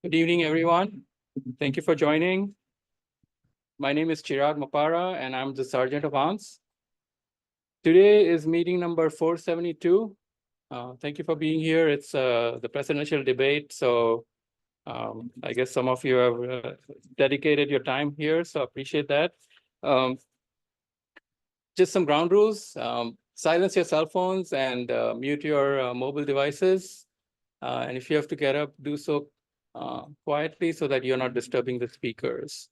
Good evening, everyone. Thank you for joining. My name is Chirag Mapara, and I'm the Sergeant of Arms. Today is meeting number 472. Thank you for being here. It's the presidential debate, so I guess some of you have dedicated your time here, so appreciate that. Just some ground rules. Silence your cell phones and mute your mobile devices. And if you have to get up, do so quietly so that you're not disturbing the speakers.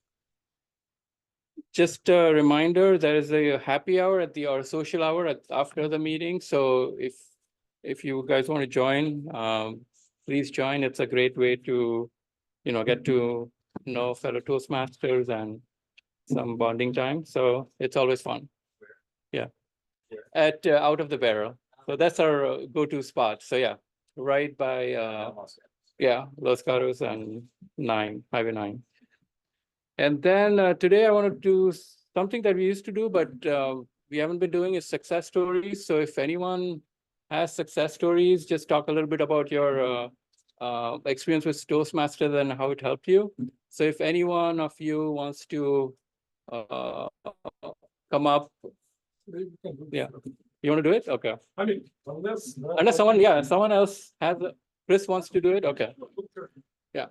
Just a reminder, there is a happy hour at the or social hour after the meeting. So if you guys want to join, please join. It's a great way to get to know fellow Toastmasters and some bonding time. So it's always fun. Yeah, at Out of the Barrel. So that's our go-to spot. So yeah, right by Los Gatos and Highway 9. And then today I want to do something that we used to do, but we haven't been doing is success stories. So if anyone has success stories, just talk a little bit about your experience with Toastmasters and how it helped you. So if any one of you wants to come up, yeah, you want to do it? Okay. I mean, unless someone else has. Chris wants to do it. Okay. Yeah.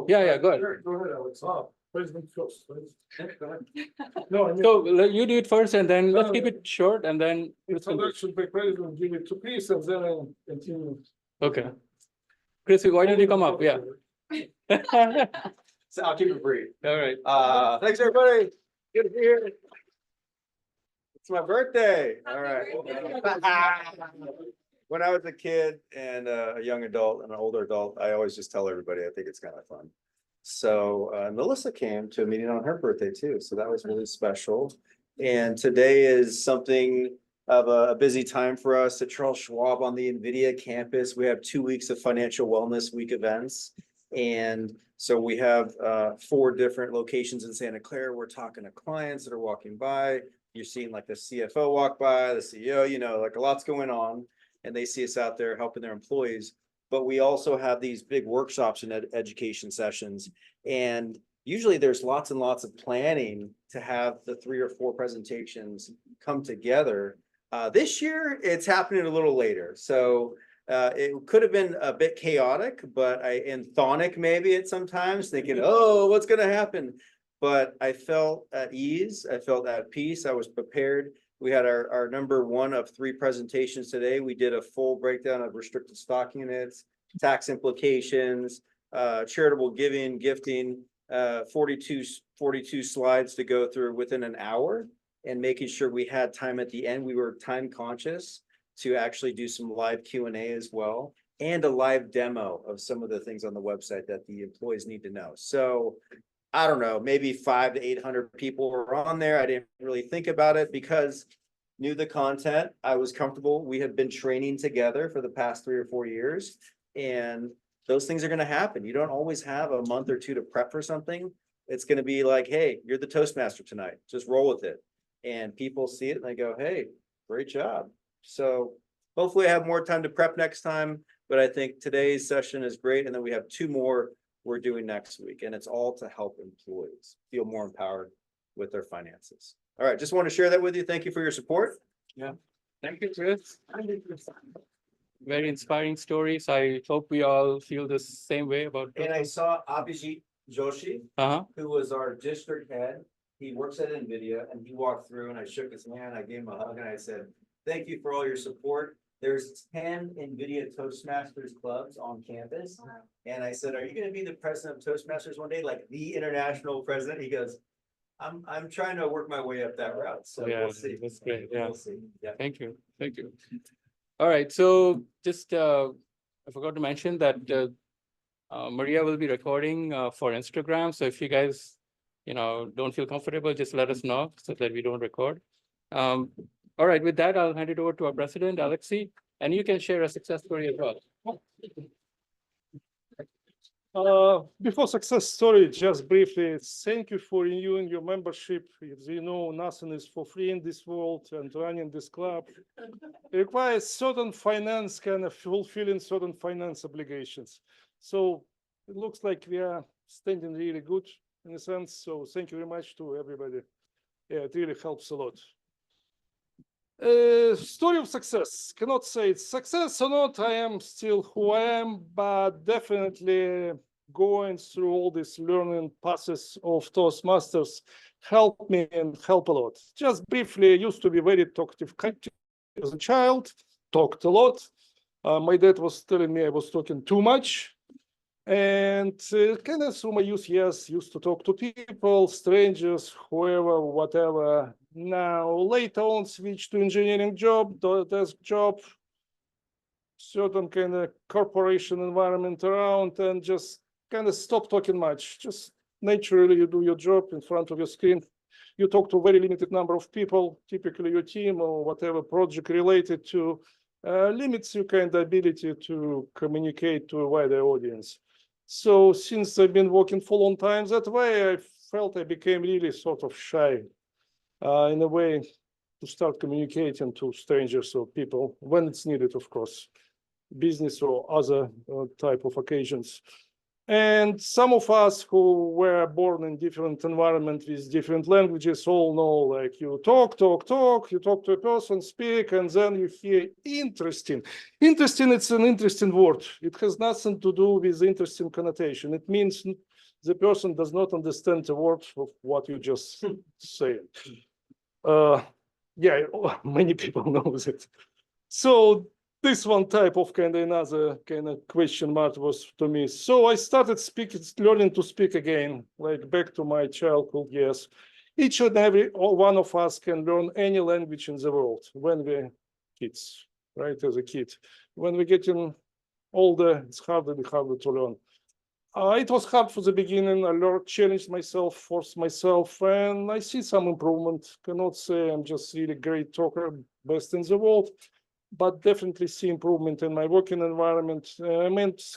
Yeah, go ahead. Go ahead, Alex. President first. No, so you do it first, and then let's keep it short, and then introduction by president, give it to Chris, and then I'll continue. Okay. Chris, why did you come up? Yeah. So I'll keep it brief. All right. Thanks, everybody. Good to be here. It's my birthday. All right. When I was a kid and a young adult and an older adult, I always just tell everybody I think it's kind of fun. So Melissa came to a meeting on her birthday too. So that was really special. And today is something of a busy time for us at Charles Schwab on the NVIDIA campus. We have 2 weeks of Financial Wellness Week events. And so we have 4 different locations in Santa Clara. We're talking to clients that are walking by. You're seeing like the CFO walk by, the CEO, like a lot's going on. And they see us out there helping their employees. But we also have these big workshops and education sessions. And usually there's lots and lots of planning to have the 3 or 4 presentations come together. This year, it's happening a little later. So it could have been a bit chaotic, but and thonic maybe at sometimes thinking, oh, what's going to happen? But I felt at ease. I felt at peace. I was prepared. We had our number 1 of 3 presentations today. We did a full breakdown of restricted stock units, tax implications, charitable giving, gifting, 42 slides to go through within an hour, and making sure we had time at the end. We were time conscious to actually do some live Q&A as well, and a live demo of some of the things on the website that the employees need to know. So I don't know, maybe 500 to 800 people were on there. I didn't really think about it because knew the content. I was comfortable. We have been training together for the past 3 or 4 years, and those things are going to happen. You don't always have a month or 2 to prep for something. It's going to be like, hey, you're the Toastmaster tonight. Just roll with it. And people see it and they go, hey, great job. So hopefully I have more time to prep next time. But I think today's session is great. And then we have 2 more we're doing next week, and it's all to help employees feel more empowered with their finances. All right, just want to share that with you. Thank you for your support. Yeah, thank you, Chris. Very inspiring stories. I hope we all feel the same way about it. And I saw Abhijit Joshi, who was our district head. He works at NVIDIA, and he walked through, and I shook his hand. I gave him a hug, and I said, thank you for all your support. There's 10 NVIDIA Toastmasters clubs on campus. And I said, are you going to be the president of Toastmasters one day, like the international president? He goes, I'm trying to work my way up that route. So yeah, we'll see. That's great. Yeah. We'll see. Yeah. Thank you. Thank you. All right. So just I forgot to mention that Maria will be recording for Instagram. So if you guys, don't feel comfortable, just let us know so that we don't record. All right, with that, I'll hand it over to our president, Alexei, and you can share a success story as well. Before success story, just briefly, thank you for renewing your membership. As you know, nothing is for free in this world, and running this club requires certain finance, kind of fulfilling certain finance obligations. So it looks like we are standing really good in a sense. So thank you very much to everybody. Yeah, it really helps a lot. Story of success. Cannot say it's success or not. I am still who I am, but definitely going through all this learning process of Toastmasters helped me and help a lot. Just briefly, I used to be very talkative as a child, talked a lot. My dad was telling me I was talking too much. And kind of through my youth years, used to talk to people, strangers, whoever, whatever. Now, later on, switched to engineering job, desk job, certain kind of corporation environment around, and just kind of stop talking much. Just naturally, you do your job in front of your screen. You talk to a very limited number of people, typically your team or whatever project related to, limits your kind of ability to communicate to a wider audience. So since I've been working for a long time that way, I felt I became really sort of shy in a way to start communicating to strangers or people when it's needed, of course, business or other type of occasions. And some of us who were born in different environment with different languages all know, like you talk, you talk to a person, speak, and then you hear interesting. Interesting, it's an interesting word. It has nothing to do with interesting connotation. It means the person does not understand the word of what you just said. Yeah, many people know that. So this one type of kind of another kind of question mark was to me. So I started speaking, learning to speak again, like back to my childhood years. Each and every one of us can learn any language in the world when we're kids, right? As a kid. When we're getting older, it's harder and harder to learn. It was hard for the beginning. I learned, challenged myself, forced myself, and I see some improvement. Cannot say I'm just really great talker, best in the world, but definitely see improvement in my working environment. I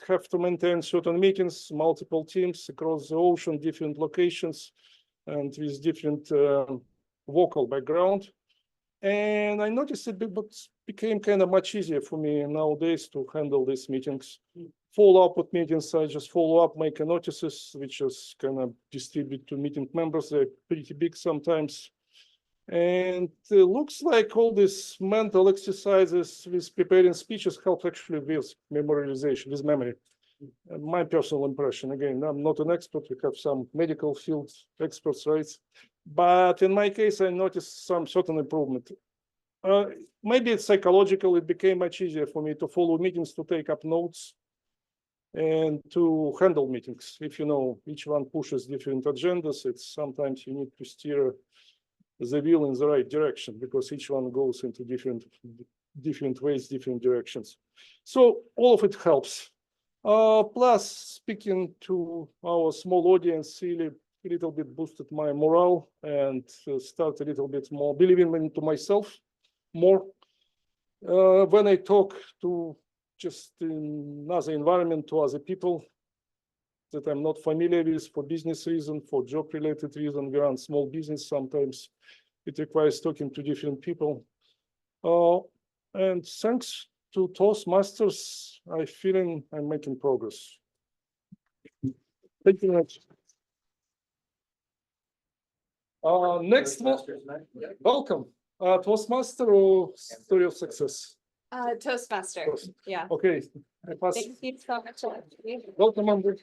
have to maintain certain meetings, multiple teams across the ocean, different locations, and with different vocal background. And I noticed it became kind of much easier for me nowadays to handle these meetings. Follow up with meetings, I just follow up, make notices, which is kind of distribute to meeting members. They're pretty big sometimes. And it looks like all these mental exercises with preparing speeches help actually with memorization, with memory. My personal impression, again, I'm not an expert. We have some medical field experts, right? But in my case, I noticed some certain improvement. Maybe it's psychological. It became much easier for me to follow meetings, to take up notes, and to handle meetings. If you know, each one pushes different agendas. It's sometimes you need to steer the wheel in the right direction because each one goes into different ways, different directions. So all of it helps. Plus, speaking to our small audience really a little bit boosted my morale and start a little bit more believing into myself more. When I talk to just in another environment to other people that I'm not familiar with for business reason, for job related reason, we run small business sometimes. It requires talking to different people. And thanks to Toastmasters, I feeling I'm making progress. Thank you very much. Next one, welcome. Toastmaster or story of success? Toastmaster, yeah. Okay, I pass. Thank you so much. Welcome, Amber.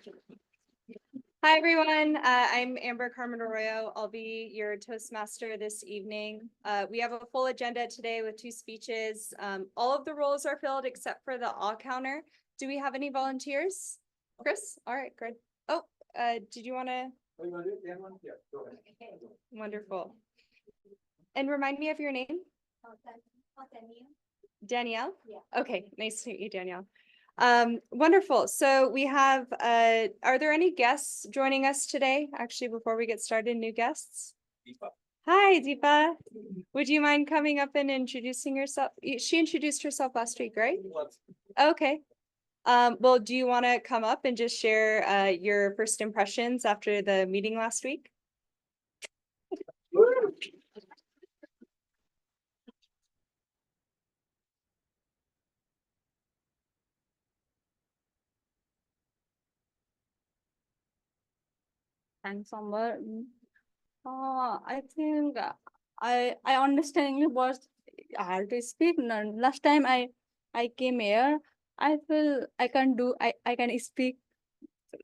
Hi, everyone. I'm Amber Carmen Arroyo. I'll be your Toastmaster this evening. We have a full agenda today with 2 speeches. All of the roles are filled except for the all counter. Do we have any volunteers? Chris? All right, good. Oh, did you want to? Wonderful. And remind me of your name? Danielle? Yeah. Okay, nice to meet you, Danielle. Wonderful. So we have, are there any guests joining us today? Actually, before we get started, new guests? Deepa. Hi, Deepa. Would you mind coming up and introducing yourself? She introduced herself last week, right? Okay. Well, do you want to come up and just share your first impressions after the meeting last week? handsome word. I think I understand English, but hard to speak. Last time I came here, I feel I can do I can speak.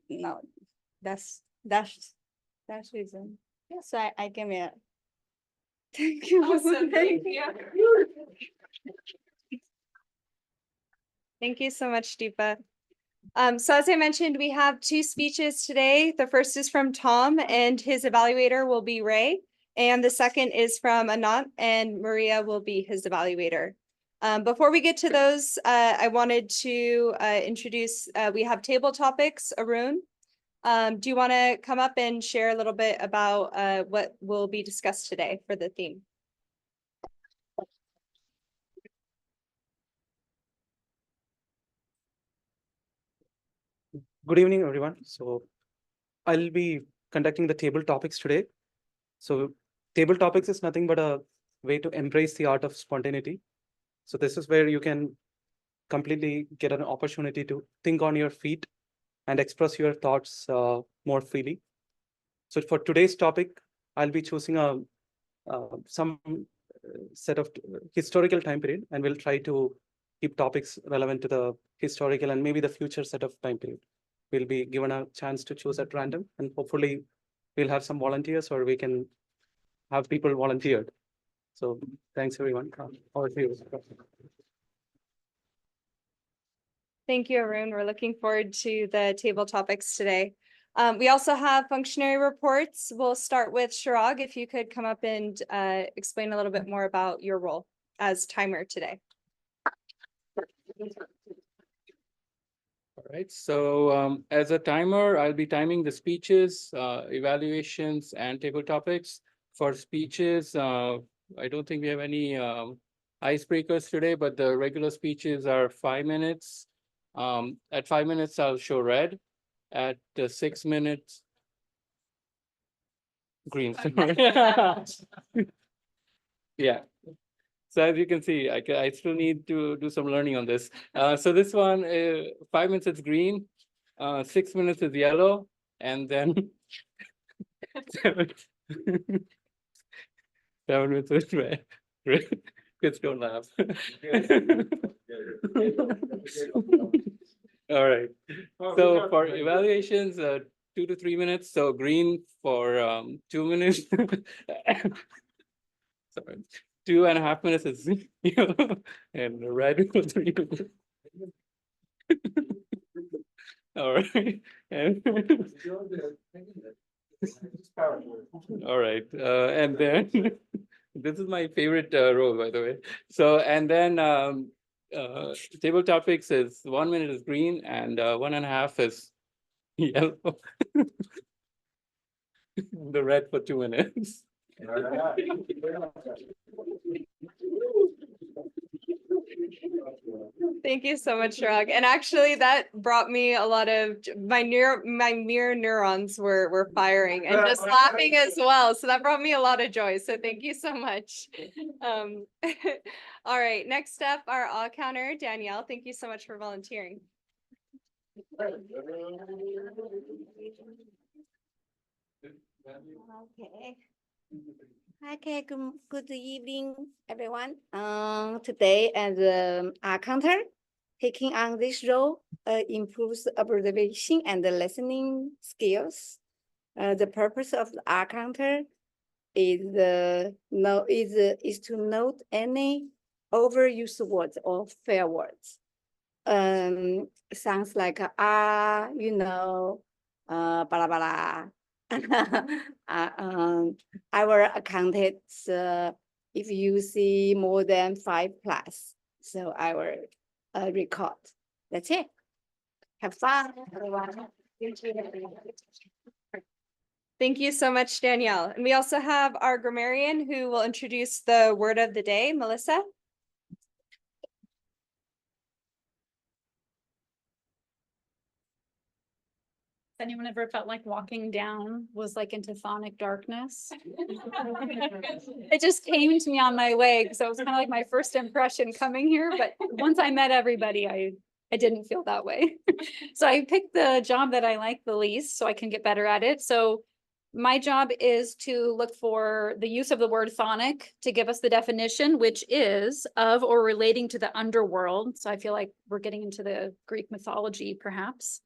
No, that's reason. Yes, I came here. Thank you. Awesome, thank you. Thank you so much, Deepa. So as I mentioned, we have two speeches today. The first is from Tom and his evaluator will be Ray. And the second is from Anant and Maria will be his evaluator. Before we get to those, I wanted to introduce, we have table topics, Arun. Do you want to come up and share a little bit about what will be discussed today for the theme? Good evening, everyone. So I'll be conducting the table topics today. So table topics is nothing but a way to embrace the art of spontaneity. So this is where you can completely get an opportunity to think on your feet and express your thoughts more freely. So for today's topic, I'll be choosing some set of historical time period, and we'll try to keep topics relevant to the historical and maybe the future set of time period. We'll be given a chance to choose at random, and hopefully we'll have some volunteers or we can have people volunteered. So thanks everyone. Over to you. Thank you, Arun. We're looking forward to the table topics today. We also have functionary reports. We'll start with Shirag, if you could come up and explain a little bit more about your role as timer today. All right, so as a timer, I'll be timing the speeches, evaluations, and table topics. For speeches, I don't think we have any icebreakers today, but the regular speeches are 5 minutes. At 5 minutes, I'll show red. At 6 minutes, green. Yeah. So as you can see, I still need to do some learning on this. So this one, 5 minutes is green, 6 minutes is yellow, and then 7 minutes is red. Kids don't laugh. All right. So for evaluations, 2 to 3 minutes. So green for 2 minutes. Sorry. 2.5 minutes is yellow and red for 3 minutes. All right. And all right. And then this is my favorite role, by the way. So and then table topics is 1 minute is green and 1.5 is yellow. The red for 2 minutes. Thank you so much, Shirag. And actually that brought me a lot of my mirror neurons were firing and just laughing as well. So that brought me a lot of joy. So thank you so much. All right, next up, our all counter, Danielle. Thank you so much for volunteering. Okay. Okay, good evening, everyone. Today as a counter, taking on this role improves observation and the listening skills. The purpose of the R counter is to note any overused words or fair words. Sounds like blah blah. I will account it if you see more than 5+, so I will record. That's it. Have fun, everyone. Thank you so much, Danielle. And we also have our grammarian who will introduce the word of the day, Melissa. Anyone ever felt like walking down was like into phonic darkness? It just came to me on my way because it was kind of like my first impression coming here. But once I met everybody, I didn't feel that way. So I picked the job that I like the least so I can get better at it. So my job is to look for the use of the word thonic to give us the definition, which is of or relating to the underworld. So I feel like we're getting into the Greek mythology, perhaps.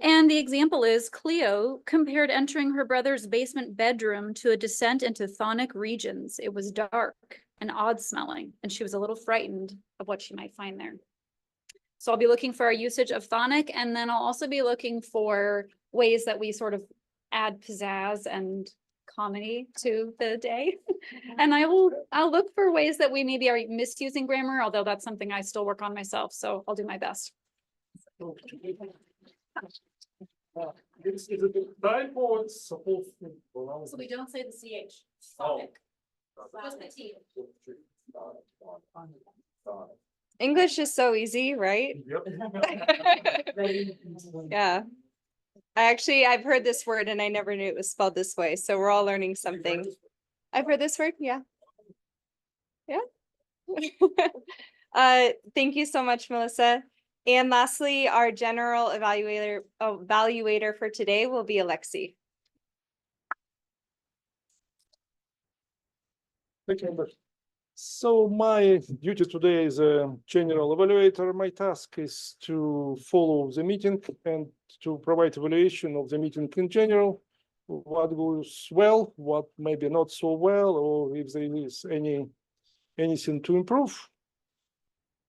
And the example is Cleo compared entering her brother's basement bedroom to a descent into chthonic regions. It was dark and odd smelling, and she was a little frightened of what she might find there. So I'll be looking for our usage of chthonic, and then I'll also be looking for ways that we sort of add pizzazz and comedy to the day. And I'll look for ways that we maybe are misusing grammar, although that's something I still work on myself, so I'll do my best. Is it a type or it's supposed to? So we don't say the CH, Oh. sonic, just the T. English is so easy, right? Yep. Yeah. I've heard this word and I never knew it was spelled this way. So we're all learning something. I've heard this word. Yeah. Yeah. Thank you so much, Melissa. And lastly, our general evaluator for today will be Alexi. Thank you, Amber. So my duty today is a general evaluator. My task is to follow the meeting and to provide evaluation of the meeting in general, what goes well, what maybe not so well, or if there is anything to improve.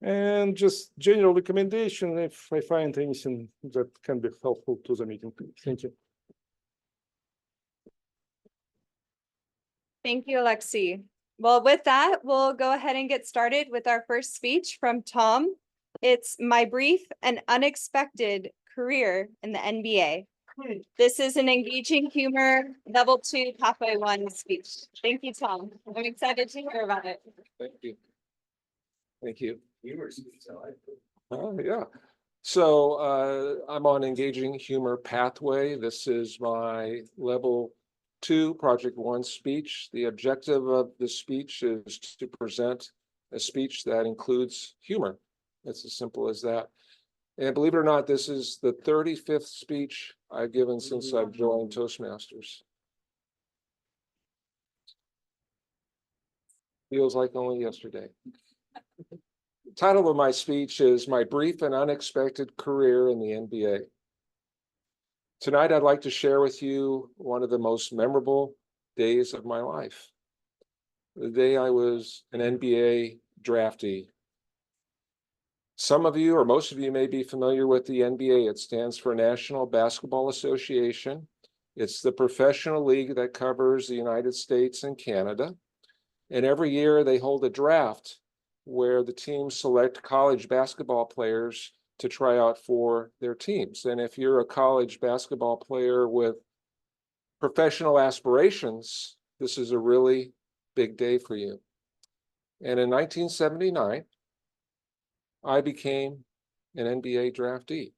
And just general recommendation if I find anything that can be helpful to the meeting. Thank you. Thank you, Alexi. Well, with that, we'll go ahead and get started with our first speech from Tom. It's my brief and unexpected career in the NBA. This is an engaging humor level 2 pathway 1 speech. Thank you, Tom. I'm excited to hear about it. Thank you. Thank you. Humor speech, I like it. Oh, yeah. So I'm on Engaging Humor Pathway. This is my level 2 project 1 speech. The objective of the speech is to present a speech that includes humor. It's as simple as that. And believe it or not, this is the 35th speech I've given since I've joined Toastmasters. Feels like only yesterday. The title of my speech is My Brief and Unexpected Career in the NBA. Tonight, I'd like to share with you one of the most memorable days of my life. The day I was an NBA draftee. Some of you, or most of you, may be familiar with the NBA. It stands for National Basketball Association. It's the professional league that covers the United States and Canada. And every year they hold a draft where the teams select college basketball players to try out for their teams. And if you're a college basketball player with professional aspirations, this is a really big day for you. And in 1979, I became an NBA draftee.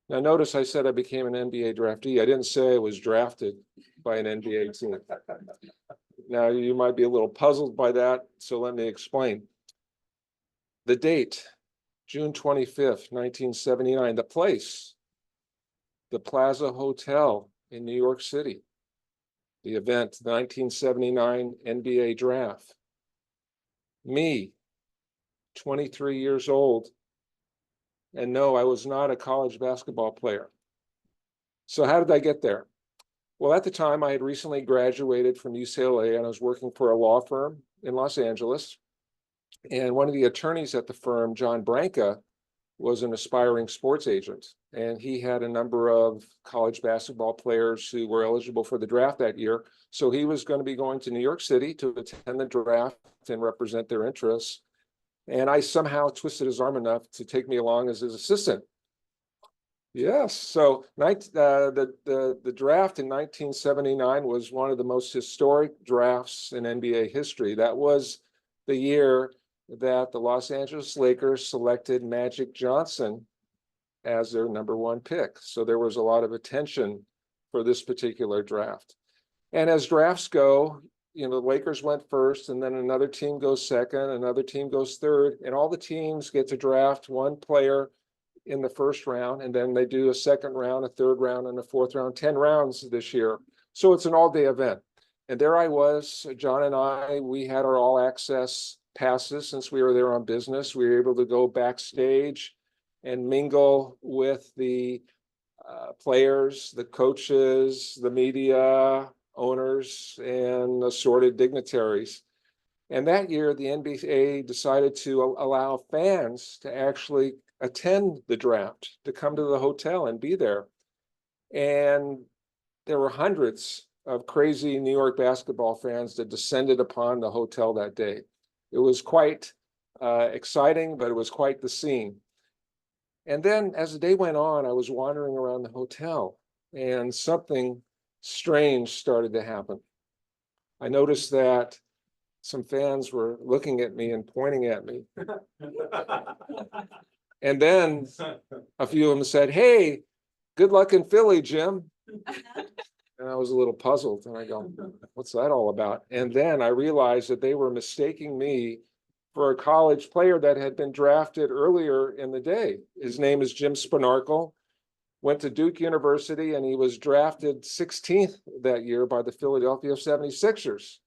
Now, notice I said I became an NBA draftee. I didn't say I was drafted by an NBA team. Now, you might be a little puzzled by that, so let me explain. The date, June 25th, 1979, the place, the Plaza Hotel in New York City. The event, the 1979 NBA Draft. Me, 23 years old, and no, I was not a college basketball player. So how did I get there? Well, at the time, I had recently graduated from UCLA and I was working for a law firm in Los Angeles. And one of the attorneys at the firm, John Branca, was an aspiring sports agent. And he had a number of college basketball players who were eligible for the draft that year. So he was going to be going to New York City to attend the draft and represent their interests. And I somehow twisted his arm enough to take me along as his assistant. Yes, so the draft in 1979 was one of the most historic drafts in NBA history. That was the year that the Los Angeles Lakers selected Magic Johnson as their #1 pick. So there was a lot of attention for this particular draft. And as drafts go, you know, the Lakers went first, and then another team goes second, another team goes third, and all the teams get to draft one player in the first round, and then they do a second round, a third round, and a fourth round, 10 rounds this year. So it's an all-day event. And there I was, John and I, we had our all access passes since we were there on business. We were able to go backstage and mingle with the players, the coaches, the media, owners, and assorted dignitaries. And that year, the NBA decided to allow fans to actually attend the draft, to come to the hotel and be there. And there were hundreds of crazy New York basketball fans that descended upon the hotel that day. It was quite exciting, but it was quite the scene. And then as the day went on, I was wandering around the hotel and something strange started to happen. I noticed that some fans were looking at me and pointing at me. And then a few of them said, "Hey, good luck in Philly, Jim." And I was a little puzzled, and I go, "What's that all about?" And then I realized that they were mistaking me for a college player that had been drafted earlier in the day. His name is Jim Spanarkel, went to Duke University, and he was drafted 16th that year by the Philadelphia 76ers.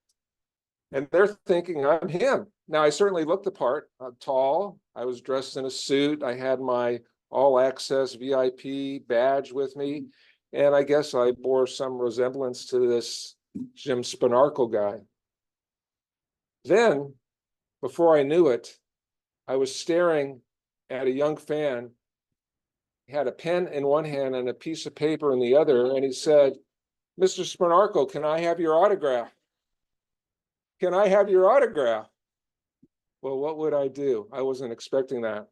And they're thinking I'm him. Now, I certainly looked the part. I'm tall. I was dressed in a suit. I had my all access VIP badge with me. And I guess I bore some resemblance to this Jim Spanarkel guy. Then, before I knew it, I was staring at a young fan. He had a pen in one hand and a piece of paper in the other. And he said, "Mr. Spanarkel, can I have your autograph? Can I have your autograph?" Well, what would I do? I wasn't expecting that.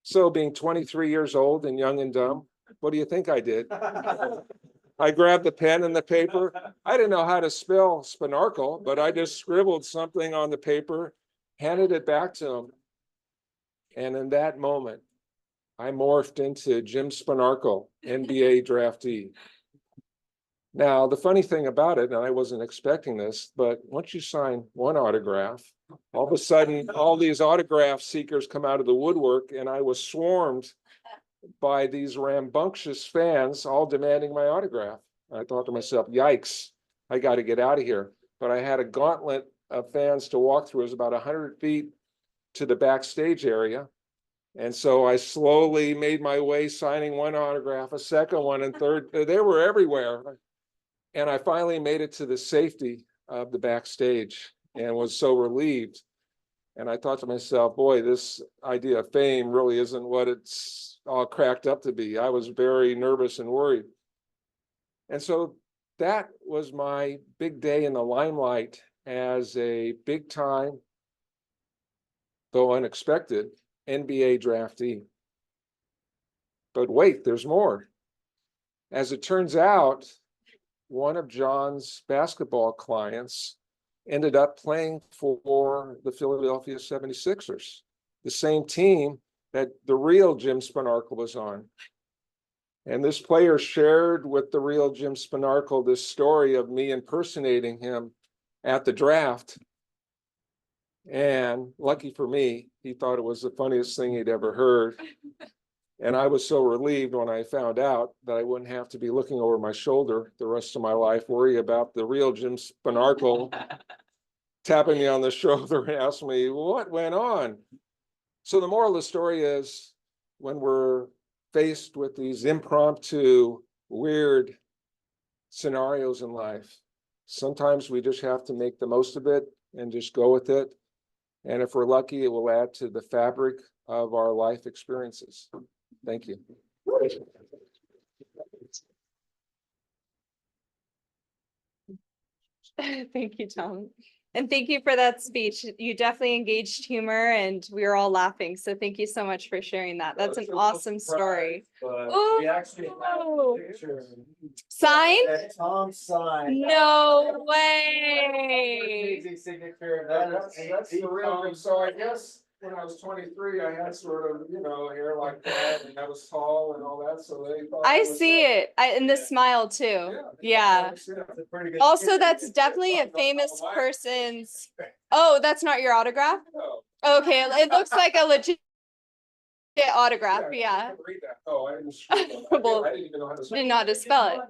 So being 23 years old and young and dumb, what do you think I did? I grabbed the pen and the paper. I didn't know how to spell Spanarkel, but I just scribbled something on the paper, handed it back to him. And in that moment, I morphed into Jim Spanarkel, NBA draftee. Now, the funny thing about it, and I wasn't expecting this, but once you sign one autograph, all of a sudden, all these autograph seekers come out of the woodwork, and I was swarmed by these rambunctious fans, all demanding my autograph. I thought to myself, yikes, I got to get out of here. But I had a gauntlet of fans to walk through. It was about 100 feet to the backstage area. And so I slowly made my way, signing one autograph, a second one, and third. They were everywhere. And I finally made it to the safety of the backstage and was so relieved. And I thought to myself, boy, this idea of fame really isn't what it's all cracked up to be. I was very nervous and worried. And so that was my big day in the limelight as a big time, though unexpected, NBA draftee. But wait, there's more. As it turns out, one of John's basketball clients ended up playing for the Philadelphia 76ers, the same team that the real Jim Spanarkel was on. And this player shared with the real Jim Spanarkel this story of me impersonating him at the draft. And lucky for me, he thought it was the funniest thing he'd ever heard. And I was so relieved when I found out that I wouldn't have to be looking over my shoulder the rest of my life, worry about the real Jim Spanarkel tapping me on the shoulder and asking me, what went on? So the moral of the story is, when we're faced with these impromptu, weird scenarios in life, sometimes we just have to make the most of it and just go with it. And if we're lucky, it will add to the fabric of our life experiences. Thank you. Thank you, Tom. And thank you for that speech. You definitely engaged humor and we were all laughing. So thank you so much for sharing that. That's an awesome story. We actually have Ooh. a picture. Signed? That Tom signed. No way. Amazing signature. That's the real thing. So I guess when I was 23, I had sort of, hair like that, and I was tall and all that. So they thought I it was see it. In the smile too. Yeah. It's a pretty good Also, picture. that's definitely a famous person's. Oh, that's not your autograph? No. Okay, it looks like a legit Yeah, autograph, yeah. Read that. Oh, I didn't. Well, I didn't even know how to. Didn't know how to spell it.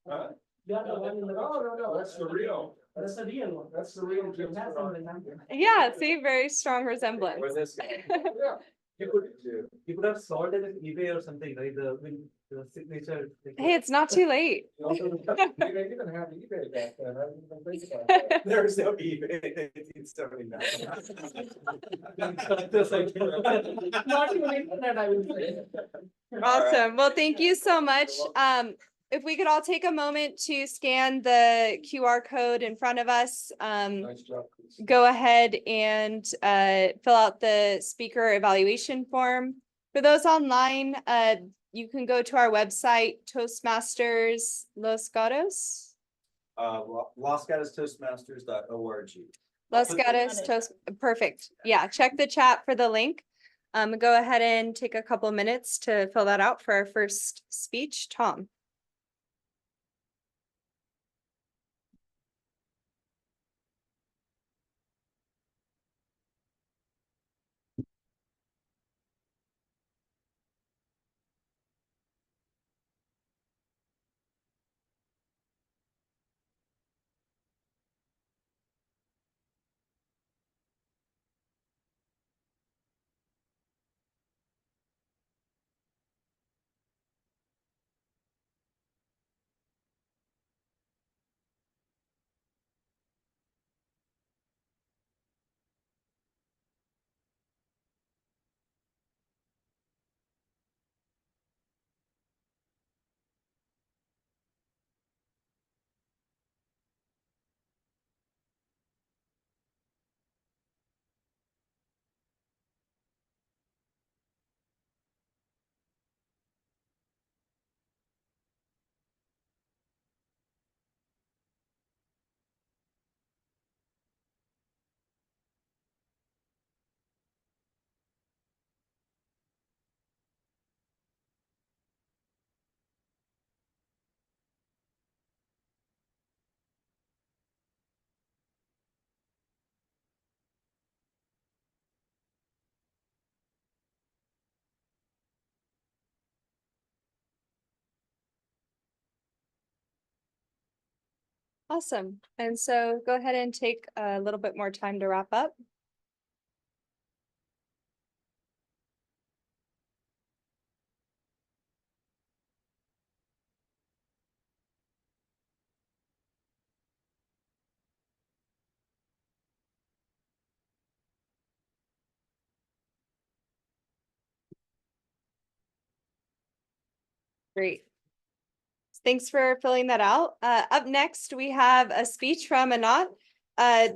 Huh? No, that's the real. That's the real one. That's the real Jim Bernard. Yeah, see, very strong resemblance. Or this guy. Yeah. You could have solved it in eBay or something, right? The signature. Hey, it's not too late. You didn't even have eBay back then. I didn't even think about that. There was no eBay in 1879. Not even internet, I will say. Awesome. Well, thank you so much. If we could all take a moment to scan the QR code in front of us, Nice job. Chris. go ahead and fill out the speaker evaluation form. For those online, you can go to our website, Toastmasters Los Gatos. LosGatosToastmasters.org. Los Gatos Toast, perfect. Yeah, check the chat for the link. Go ahead and take a couple minutes to fill that out for our first speech. Tom. Awesome. And so go ahead and take a little bit more time to wrap up. Great. Thanks for filling that out. Up next, we have a speech from Anat.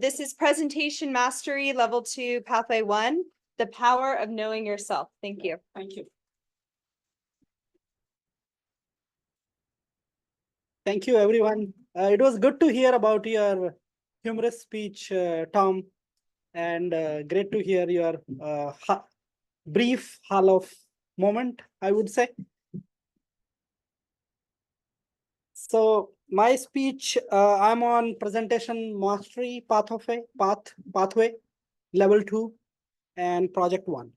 This is Presentation Mastery Level 2, Pathway 1, The Power of Knowing Yourself. Thank you. Thank you. Thank you, everyone. It was good to hear about your humorous speech, Tom, and great to hear your brief hall of moment, I would say. So my speech, I'm on Presentation Mastery Pathway Level 2 and Project 1.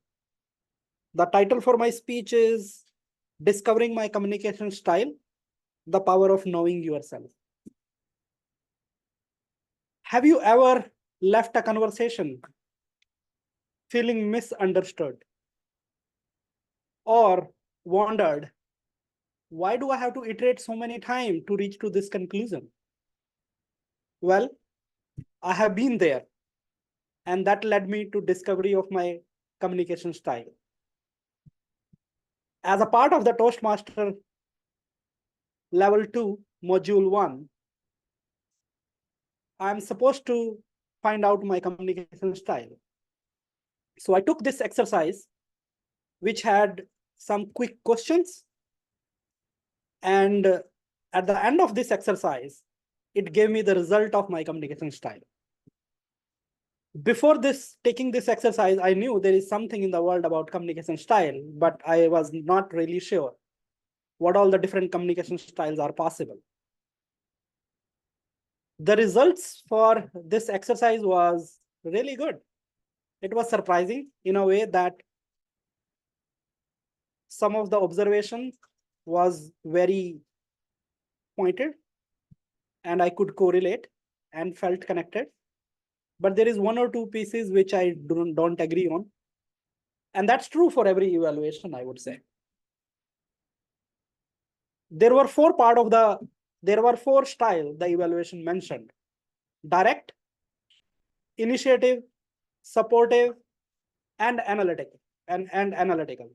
The title for my speech is Discovering My Communication Style, the Power of Knowing Yourself. Have you ever left a conversation feeling misunderstood or wondered, why do I have to iterate so many times to reach to this conclusion? Well, I have been there, and that led me to discovery of my communication style. As a part of the Toastmaster Level 2, Module 1, I'm supposed to find out my communication style. So I took this exercise, which had some quick questions. And at the end of this exercise, it gave me the result of my communication style. Before taking this exercise, I knew there is something in the world about communication style, but I was not really sure what all the different communication styles are possible. The results for this exercise was really good. It was surprising in a way that some of the observations was very pointed and I could correlate and felt connected. But there is one or two pieces which I don't agree on. And that's true for every evaluation, I would say. There were four styles the evaluation mentioned: direct, initiative, supportive, and analytical. And analytical.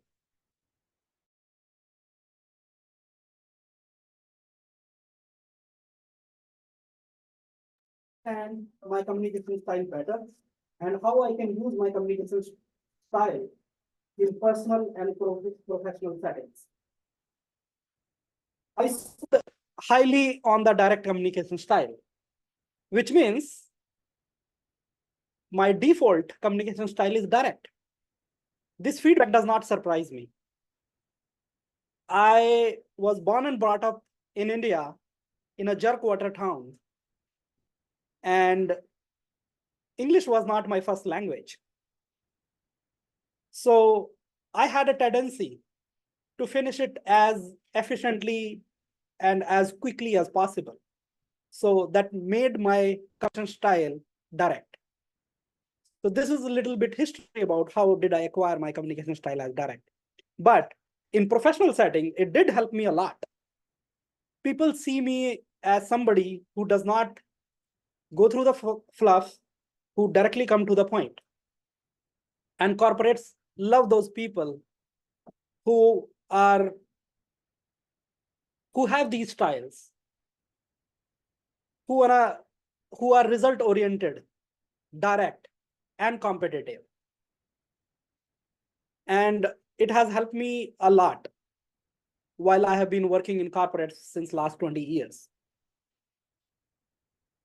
And my communication style better, and how I can use my communication style in personal and professional settings. I scored highly on the direct communication style, which means my default communication style is direct. This feedback does not surprise me. I was born and brought up in India in a jerkwater town, and English was not my first language. So I had a tendency to finish it as efficiently and as quickly as possible. So that made my communication style direct. So this is a little bit history about how did I acquire my communication style as direct. But in professional setting, it did help me a lot. People see me as somebody who does not go through the fluff, who directly come to the point. And corporates love those people who have these styles, who are result oriented, direct, and competitive. And it has helped me a lot while I have been working in corporates since last 20 years.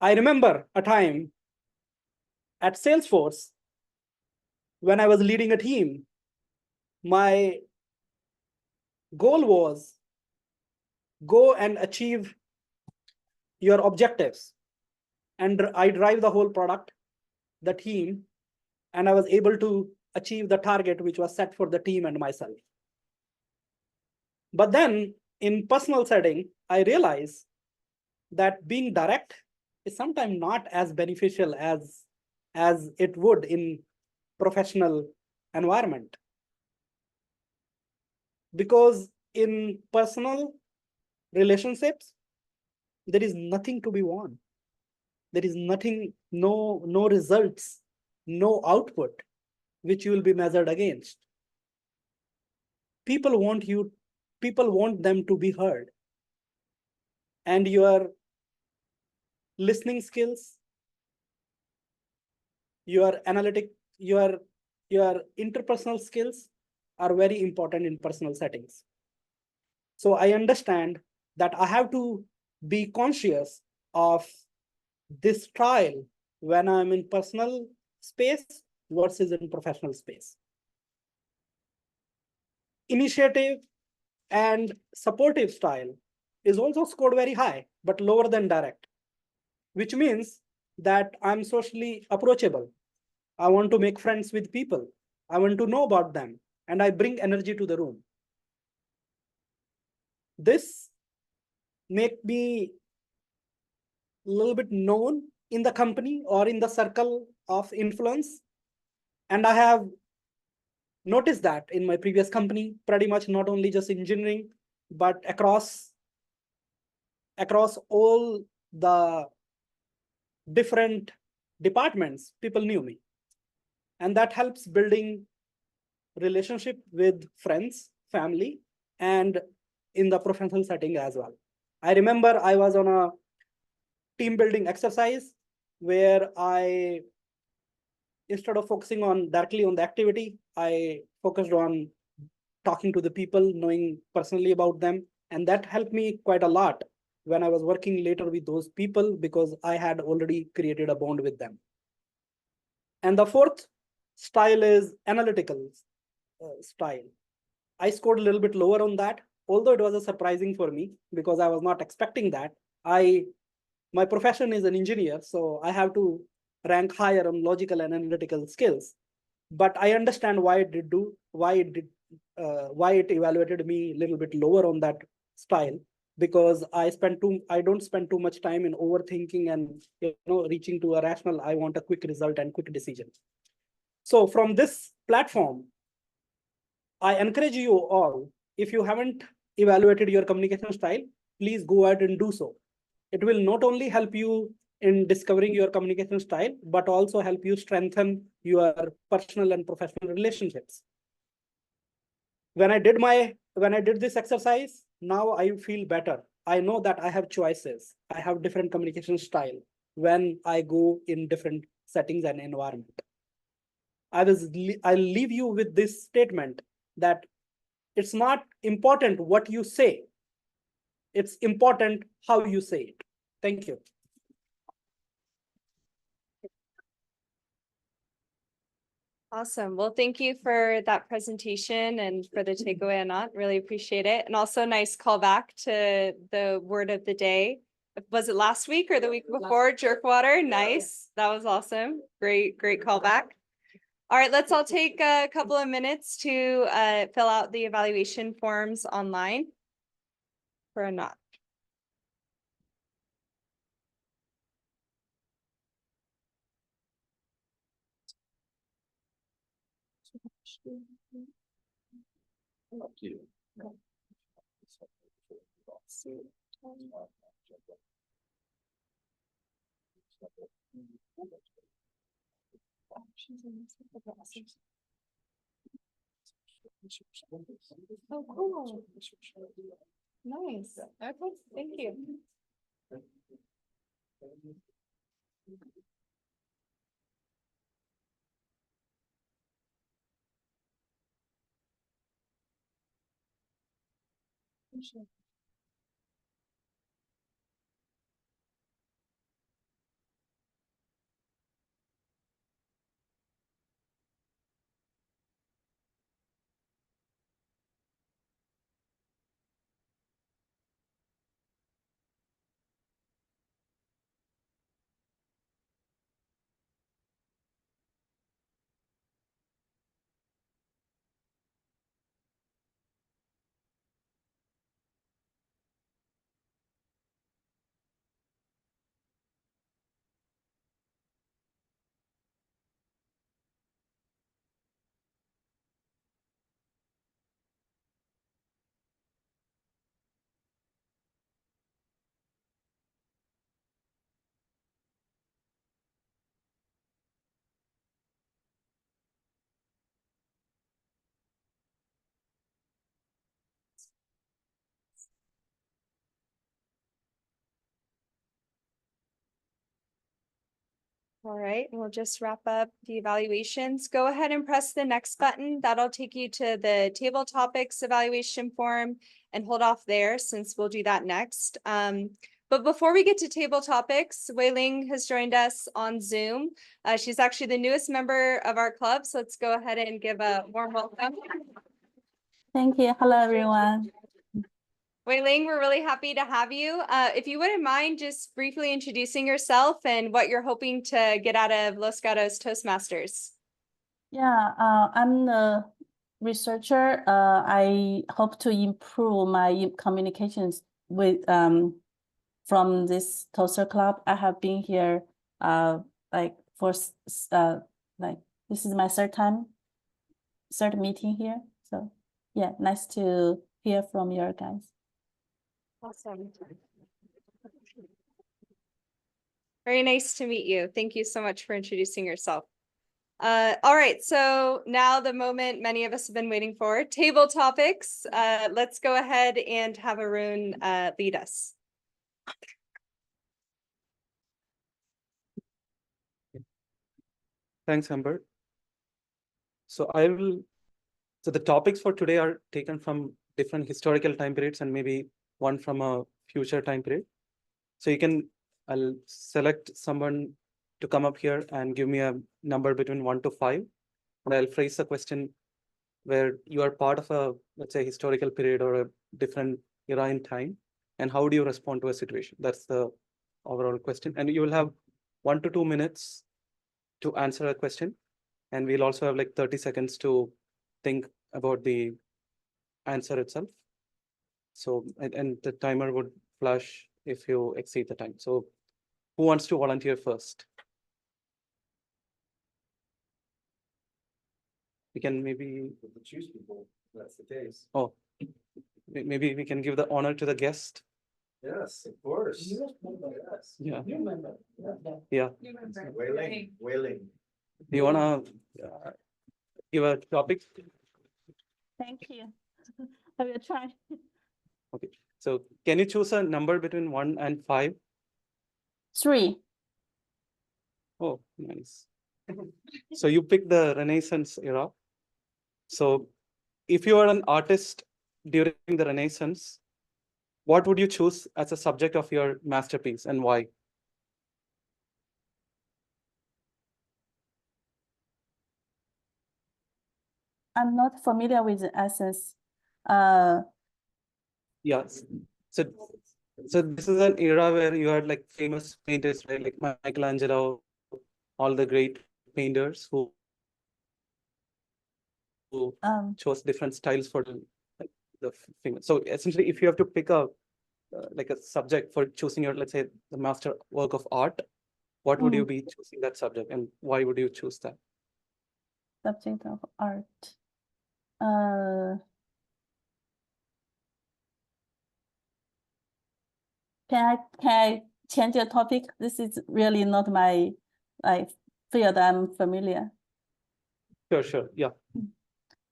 I remember a time at Salesforce when I was leading a team. My goal was go and achieve your objectives. And I drive the whole product, the team, and I was able to achieve the target which was set for the team and myself. But then in personal setting, I realized that being direct is sometimes not as beneficial as it would in professional environment. Because in personal relationships, there is nothing to be won. There is nothing, no results, no output which you will be measured against. People want them to be heard. And your listening skills, your interpersonal skills are very important in personal settings. So I understand that I have to be conscious of this style when I'm in personal space versus in professional space. Initiative and supportive style is also scored very high, but lower than direct, which means that I'm socially approachable. I want to make friends with people. I want to know about them, and I bring energy to the room. This make me a little bit known in the company or in the circle of influence. And I have noticed that in my previous company, pretty much not only just engineering, but across all the different departments, people knew me. And that helps building relationship with friends, family, and in the professional setting as well. I remember I was on a team building exercise where I, instead of focusing on directly on the activity, I focused on talking to the people, knowing personally about them. And that helped me quite a lot when I was working later with those people, because I had already created a bond with them. And the fourth style is analytical style. I scored a little bit lower on that, although it was a surprising for me because I was not expecting that. My profession is an engineer, so I have to rank higher on logical and analytical skills. But I understand why it why it evaluated me a little bit lower on that style, because I don't spend too much time in overthinking and reaching to a rational. I want a quick result and quick decision. So from this platform, I encourage you all, if you haven't evaluated your communication style, please go ahead and do so. It will not only help you in discovering your communication style, but also help you strengthen your personal and professional relationships. When I did this exercise, now I feel better. I know that I have choices. I have different communication style when I go in different settings and environment. I'll leave you with this statement that it's not important what you say. It's important how you say it. Thank you. Awesome. Well, thank you for that presentation and for the takeaway, Anant. Really appreciate it. And also nice callback to the word of the day. Was it last week or the week before? Jerkwater. Nice. That was awesome. Great callback. All right, let's all take a couple of minutes to fill out the evaluation forms online for Anant. Oh, cool. Nice. Okay, thank you. All right, we'll just wrap up the evaluations. Go ahead and press the next button. That'll take you to the table topics evaluation form and hold off there since we'll do that next. But before we get to table topics, Wei Ling has joined us on Zoom. She's actually the newest member of our club, so let's go ahead and give a warm welcome. Thank you. Hello, everyone. Wei Ling, we're really happy to have you. If you wouldn't mind just briefly introducing yourself and what you're hoping to get out of Los Gatos Toastmasters. Yeah, I'm the researcher. I hope to improve my communications with from this Toaster Club. I have been here like this is my third meeting here. So yeah, nice to hear from you guys. Awesome. Very nice to meet you. Thank you so much for introducing yourself. All right, so now the moment many of us have been waiting for, table topics. Let's go ahead and have Arun lead us. Thanks, Amber. So the topics for today are taken from different historical time periods and maybe one from a future time period. So I'll select someone to come up here and give me a number between 1 to 5. And I'll phrase a question where you are part of a, let's say, historical period or a different era in time. And how do you respond to a situation? That's the overall question. And you will have 1 to 2 minutes to answer a question. And we'll also have like 30 seconds to think about the answer itself. So, and the timer would flash if you exceed the time. So who wants to volunteer first? We can maybe, Choose people, that's the case. oh, maybe we can give the honor to the guest. Yes, of course. Yes. Yeah, Remember. yeah. Wailing, wailing. Do you wanna give a topic? Thank you. I will try. Okay, so can you choose a number between 1 and 5? 3. Oh, nice. So you pick the Renaissance era. So if you are an artist during the Renaissance, what would you choose as a subject of your masterpiece and why? I'm not familiar with the essence. Yes. So this is an era where you had like famous painters, right? Like Michelangelo, all the great painters who chose different styles for the famous. So essentially, if you have to pick a like a subject for choosing your, let's say, the master work of art, what would you be choosing that subject, and why would you choose that? Subject of art. Can I change the topic? This is really not my field I'm familiar. Sure, yeah.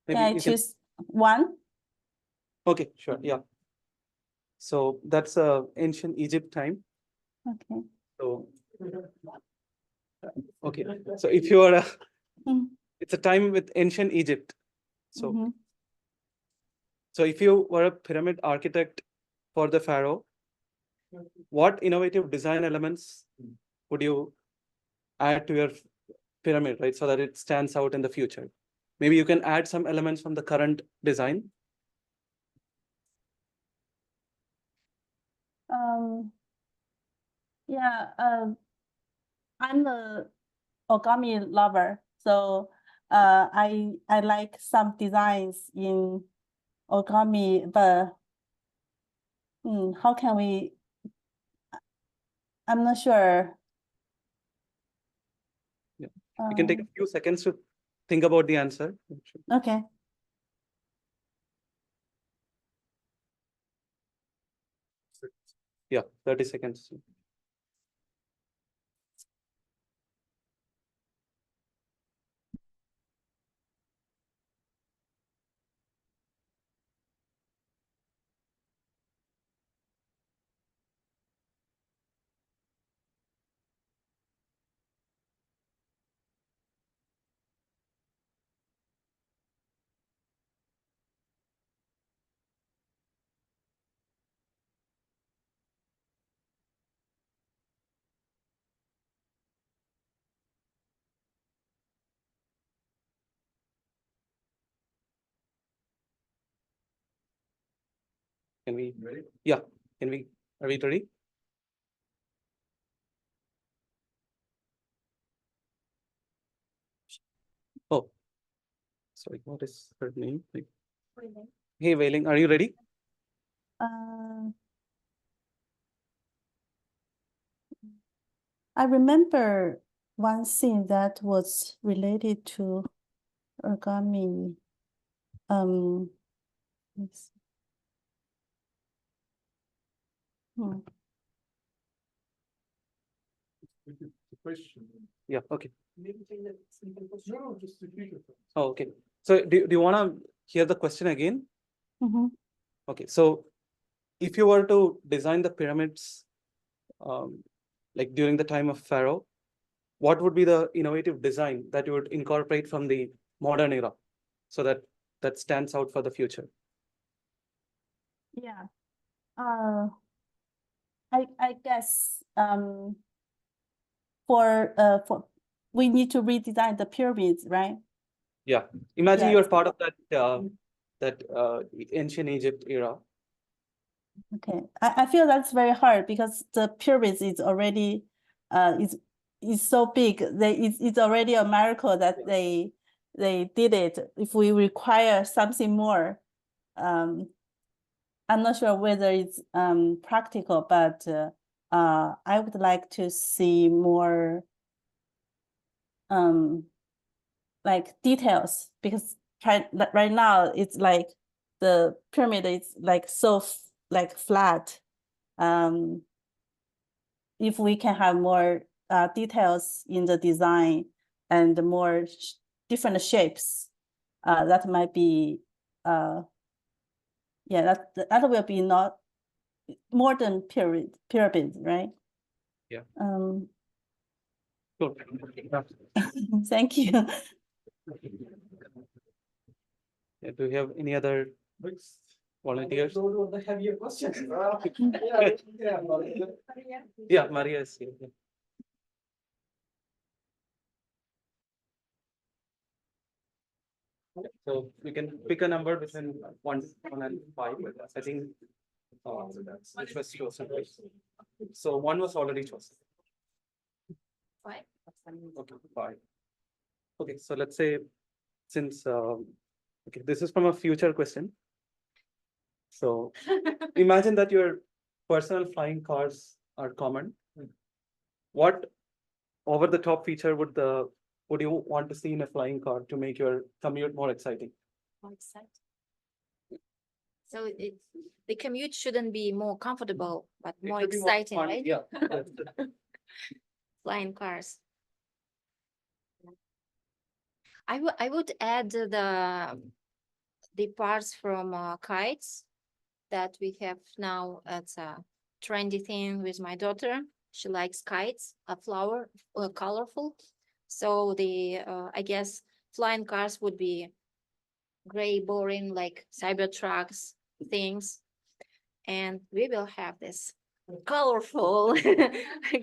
Can I you choose one? Okay, sure, yeah. So that's ancient Egypt time. Okay. So okay, so if you are a, Mm. it's a time with ancient Egypt. So Mhm. so if you were a pyramid architect for the pharaoh, what innovative design elements would you add to your pyramid, right? So that it stands out in the future. Maybe you can add some elements from the current design. Yeah, I'm a origami lover, so I like some designs in origami, but how can we? I'm not sure. Yeah. You can take a few seconds to think about the answer. Okay. Yeah, 30 seconds. Can we? Ready? Yeah. Can we? Are we ready? Oh, sorry. What is her name? Hey, Wailing, are you ready? I remember one scene that was related to origami. Let's see. Question. Yeah. Okay. No, just repeat it. Oh, okay. So do you want to hear the question again? Okay. So if you were to design the pyramids, like during the time of Pharaoh, what would be the innovative design that you would incorporate from the modern era, so that that stands out for the future? Yeah. I guess for we need to redesign the pyramids, right? Yeah. Imagine Yes. you're part of that ancient Egypt era. Okay. I feel that's very hard because the pyramids is already is so big. It's already a miracle that they they did it. If we require something more, I'm not sure whether it's practical, but I would like to see more like details, because right now it's like the pyramid is like so like flat. If we can have more details in the design and more different shapes, that might be yeah, that will be not more than pyramid, right? Yeah. Cool. Thank you. Yeah, do we have any other volunteers? The heavier questions. Yeah, Maria is here. Yeah. So we can pick a number between one and 5. I think which was chosen, right? So 1 was already chosen. 5. Okay, 5. Okay, so let's say since okay, this is from a future question. So imagine that your personal flying cars are common. What over the top feature would you want to see in a flying car to make your commute more exciting? More exciting. So the commute shouldn't be more comfortable, but It more should be exciting, fun, right? Yeah. Flying cars. I would add the parts from kites that we have now. It's a trendy thing with my daughter. She likes kites, a flower, colorful. So I guess flying cars would be gray, boring, like Cybertrucks things. And we will have this colorful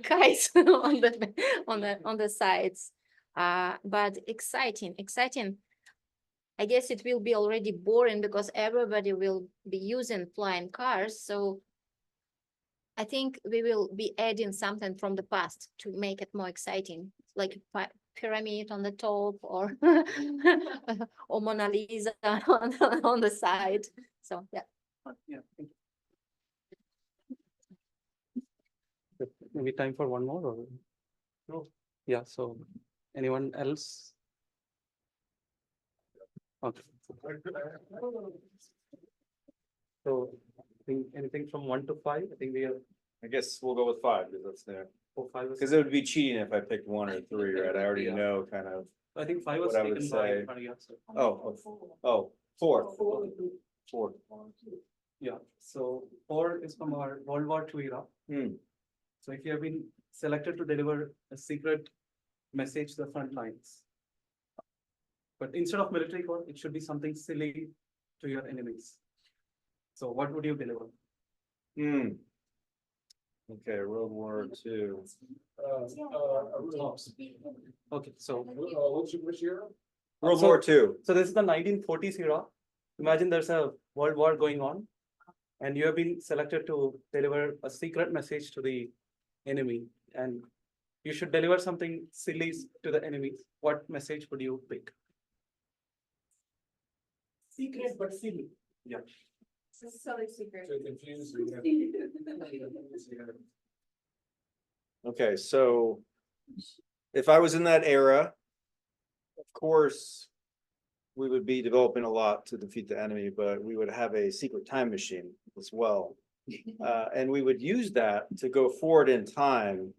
kites on the sides. But exciting. I guess it will be already boring because everybody will be using flying cars. So I think we will be adding something from the past to make it more exciting, like pyramid on the top or or Mona Lisa on the side. So yeah. Yeah. Maybe time for one more or no? Yeah, so anyone else? Okay. So anything from 1 to 5? I think we have I guess we'll go with 5 because that's there. 4, 5. Because it would be cheating if I picked 1 or 3, right? I already Yeah. know kind of. I think 5 was what I would taken by say- Maria. So. Oh, 4. 4. Yeah, so 4 is from our World War II era. Hmm. So if you have been selected to deliver a secret message to the front lines, but instead of military code, it should be something silly to your enemies. So what would you deliver? Hmm. Okay, World War II. Okay, so Which year? World So- War II. so this is the 1940s era. Imagine there's a world war going on, and you have been selected to deliver a secret message to the enemy, and you should deliver something silly to the enemies. What message would you pick? Secret but silly. Yeah. Silly secret. To confuse Okay, so if I was in that era, of course, we would be developing a lot to defeat the enemy, but we would have a secret time machine as well. And we would use that to go forward in time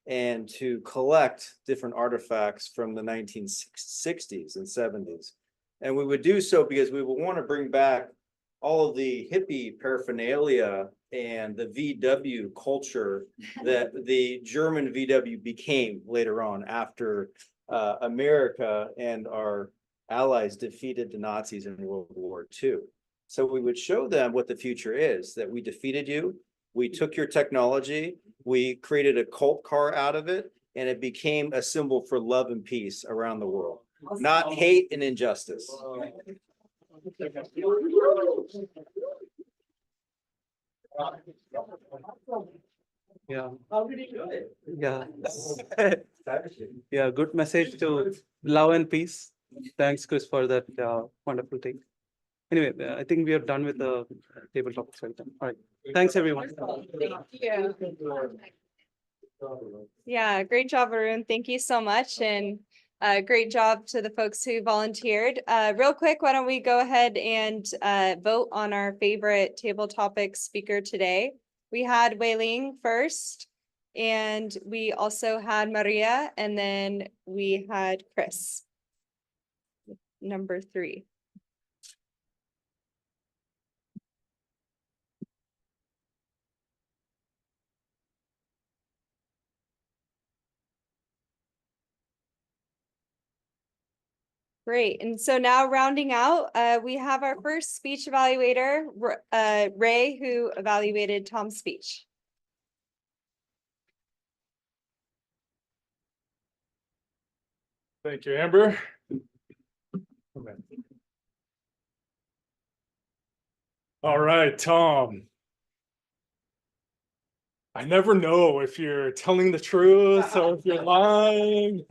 and to collect different artifacts from the 1960s and 70s. And we would do so because we would want to bring back all of the hippie paraphernalia and the VW culture that the German VW became later on after America and our allies defeated the Nazis in World War II. So we would show them what the future is, that we defeated you, we took your technology, we created a cult car out of it, and it became a symbol for love and peace around the world, not hate and injustice. Yeah. How did he do it? Yeah. Yeah, good message to love and peace. Thanks, Chris, for that wonderful take. Anyway, I think we are done with the table topics right now. All right. Thanks, everyone. Yeah, great job, Arun. Thank you so much. And great job to the folks who volunteered. Real quick, why don't we go ahead and vote on our favorite table topic speaker today? We had Wei Ling first, and we also had Maria, and then we had Chris. Number 3. Great. And so now rounding out, we have our first speech evaluator, Ray, who evaluated Tom's speech. Thank you, Amber. All right, Tom. I never know if you're telling the truth or if you're lying.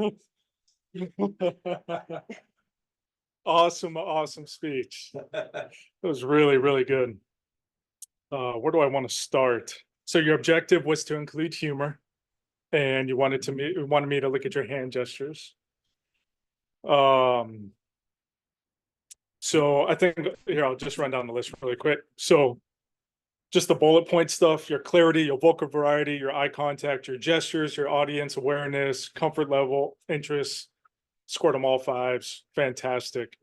Awesome speech. It was really, really good. Where do I want to start? So your objective was to include humor, and you wanted me to look at your hand gestures. So I think here, I'll just run down the list really quick. So just the bullet point stuff, your clarity, your vocal variety, your eye contact, your gestures, your audience awareness, comfort level, interest, scored them all 5s. Fantastic.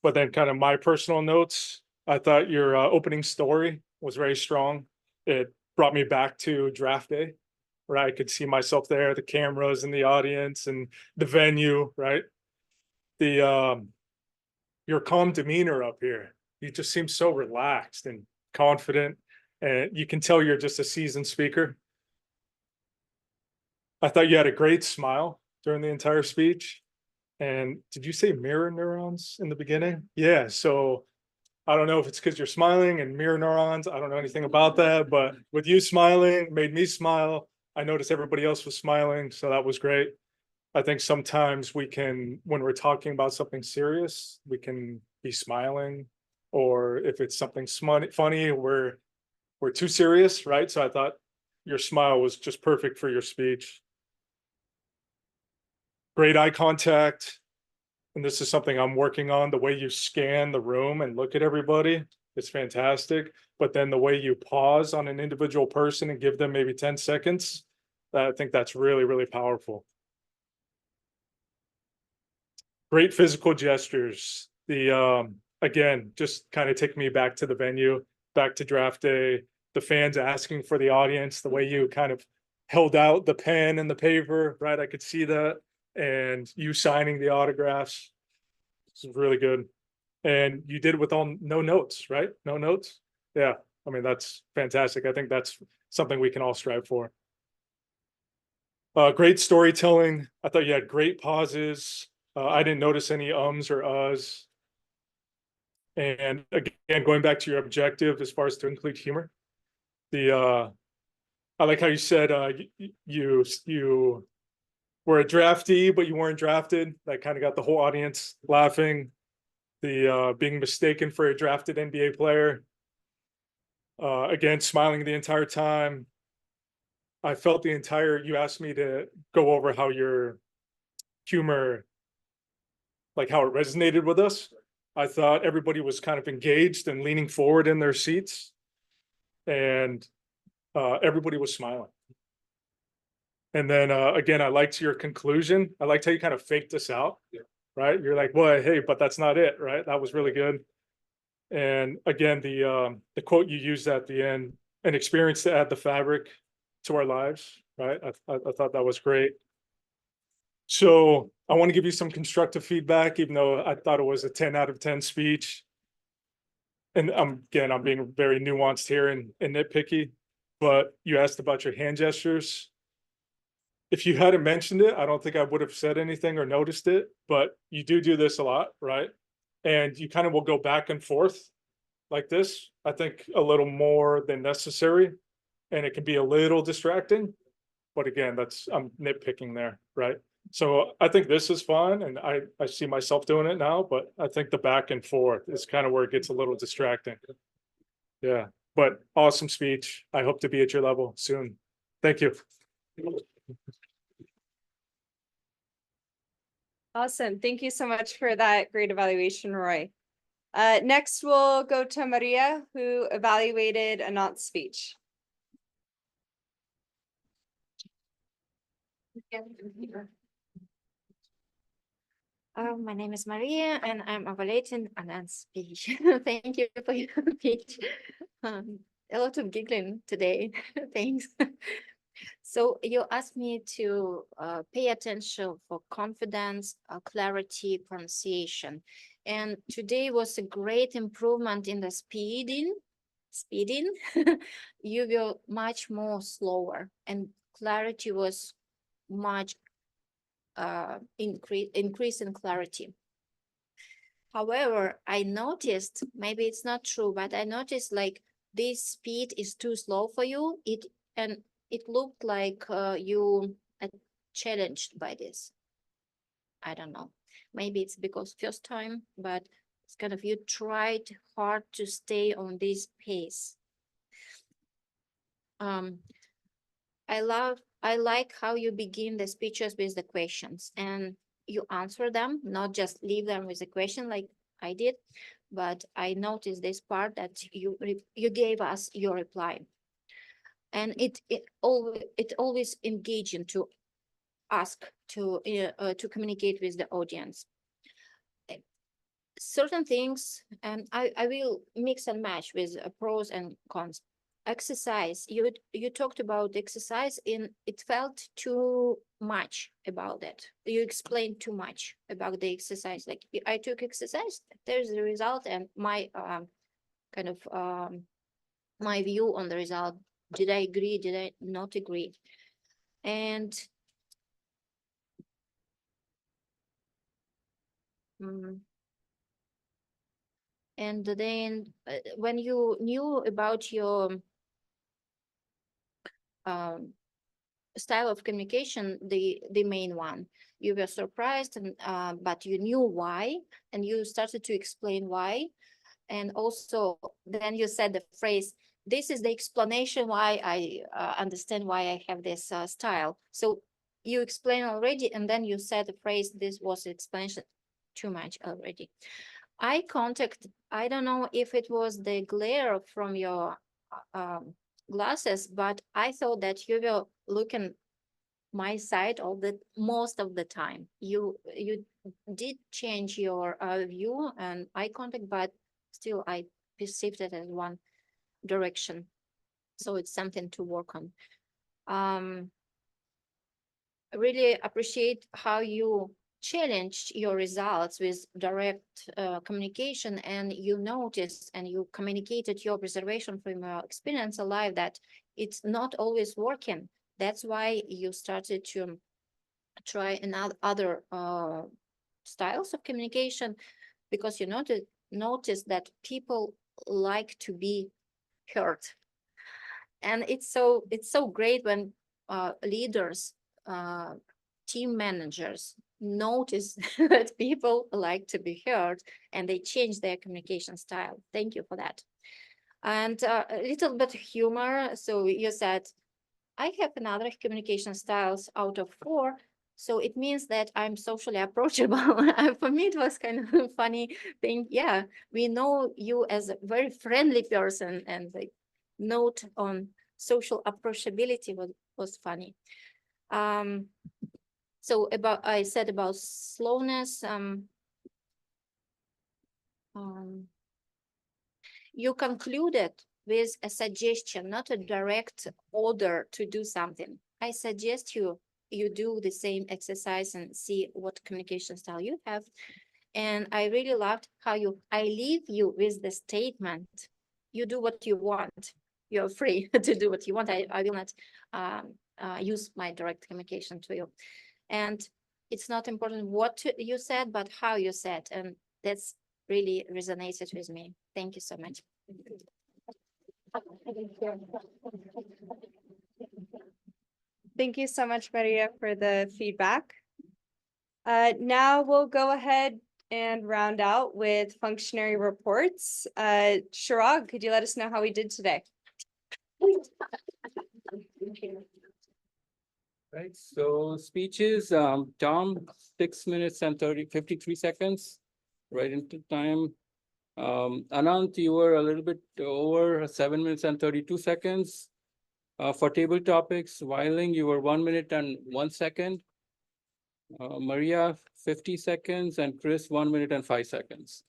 But then kind of my personal notes, I thought your opening story was very strong. It brought me back to draft day, where I could see myself there, the cameras and the audience and the venue, right? Your calm demeanor up here, you just seem so relaxed and confident, and you can tell you're just a seasoned speaker. I thought you had a great smile during the entire speech. And did you say mirror neurons in the beginning? Yeah, so I don't know if it's because you're smiling and mirror neurons. I don't know anything about that, but with you smiling, made me smile. I noticed everybody else was smiling, so that was great. I think sometimes we can, when we're talking about something serious, we can be smiling, or if it's something funny, we're too serious, right? So I thought your smile was just perfect for your speech. Great eye contact. And this is something I'm working on. The way you scan the room and look at everybody is fantastic. But then the way you pause on an individual person and give them maybe 10 seconds, I think that's really, really powerful. Great physical gestures. Again, just kind of take me back to the venue, back to draft day, the fans asking for the audience, the way you kind of held out the pen and the paper, right? I could see that. And you signing the autographs. This is really good. And you did it with no notes, right? No notes. Yeah. I mean, that's fantastic. I think that's something we can all strive for. Great storytelling. I thought you had great pauses. I didn't notice any ums or uhs. And again, going back to your objective as far as to include humor, I like how you said you were a draftee, but you weren't drafted. That kind of got the whole audience laughing. The being mistaken for a drafted NBA player. Again, smiling the entire time. I felt you asked me to go over how your humor, like how it resonated with us. I thought everybody was kind of engaged and leaning forward in their seats, and everybody was smiling. And then again, I liked your conclusion. I liked how you kind of faked us out, right? You're like, well, hey, but that's not it, right? That was really good. And again, the quote you used at the end, an experience to add the fabric to our lives, right? I thought that was great. So I want to give you some constructive feedback, even though I thought it was a 10 out of 10 speech. And again, I'm being very nuanced here and nitpicky, but you asked about your hand gestures. If you hadn't mentioned it, I don't think I would have said anything or noticed it, but you do this a lot, right? And you kind of will go back and forth like this, I think a little more than necessary, and it can be a little distracting. But again, I'm nitpicking there, right? So I think this is fun and I see myself doing it now, but I think the back and forth is kind of where it gets a little distracting. Yeah, but awesome speech. I hope to be at your level soon. Thank you. Awesome. Thank you so much for that great evaluation, Roy. Next, we'll go to Maria, who evaluated Anant's speech. My name is Maria and I'm evaluating Anand's speech. Thank you for your speech. A lot of giggling today. Thanks. So you asked me to pay attention for confidence, clarity, pronunciation. And today was a great improvement in the speeding. You were much more slower and clarity was much increase in clarity. However, I noticed, maybe it's not true, but I noticed like this speed is too slow for you. It looked like you are challenged by this. I don't know. Maybe it's because first time, but it's kind of you tried hard to stay on this pace. I like how you begin the speeches with the questions and you answer them, not just leave them with a question like I did, but I noticed this part that you gave us your reply. And it always engaging to ask to communicate with the audience. Certain things, and I will mix and match with pros and cons. Exercise, you talked about exercise it felt too much about it. You explained too much about the exercise. Like I took exercise, there's the result, and my kind of my view on the result. Did I agree? Did I not agree? And and then when you knew about your style of communication, the main one, you were surprised, and but you knew why, and you started to explain why, and also then you said the phrase, "This is the explanation why I understand why I have this style." So you explained already, and then you said the phrase, "This was explanation too much already." Eye contact, I don't know if it was the glare from your glasses, but I thought that you were looking my side most of the time. You did change your view and eye contact, but still I perceived it as one direction. So it's something to work on. I really appreciate how you challenged your results with direct communication, and you noticed and you communicated your observation from your experience alive that it's not always working. That's why you started to try other styles of communication, because you notice that people like to be heard. And it's so great when leaders, team managers notice that people like to be heard and they change their communication style. Thank you for that. And a little bit of humor. So you said, I have another communication styles out of 4. So it means that I'm socially approachable. For me, it was kind of a funny thing. Yeah, we know you as a very friendly person, and the note on social approachability was funny. So I said about slowness. You concluded with a suggestion, not a direct order to do something. I suggest you do the same exercise and see what communication style you have. And I really loved how I leave you with the statement, you do what you want. You're free to do what you want. I will not use my direct communication to you. And it's not important what you said, but how you said. And that's really resonated with me. Thank you so much. Thank you so much, Maria, for the feedback. Now we'll go ahead and round out with functionary reports. Shirag, could you let us know how we did today? Right, so speeches, Tom, 6 minutes and 53 seconds, right into time. Anant, you were a little bit over 7 minutes and 32 seconds. For table topics, Weiling, you were 1 minute and 1 second. Maria, 50 seconds, and Chris, 1 minute and 5 seconds.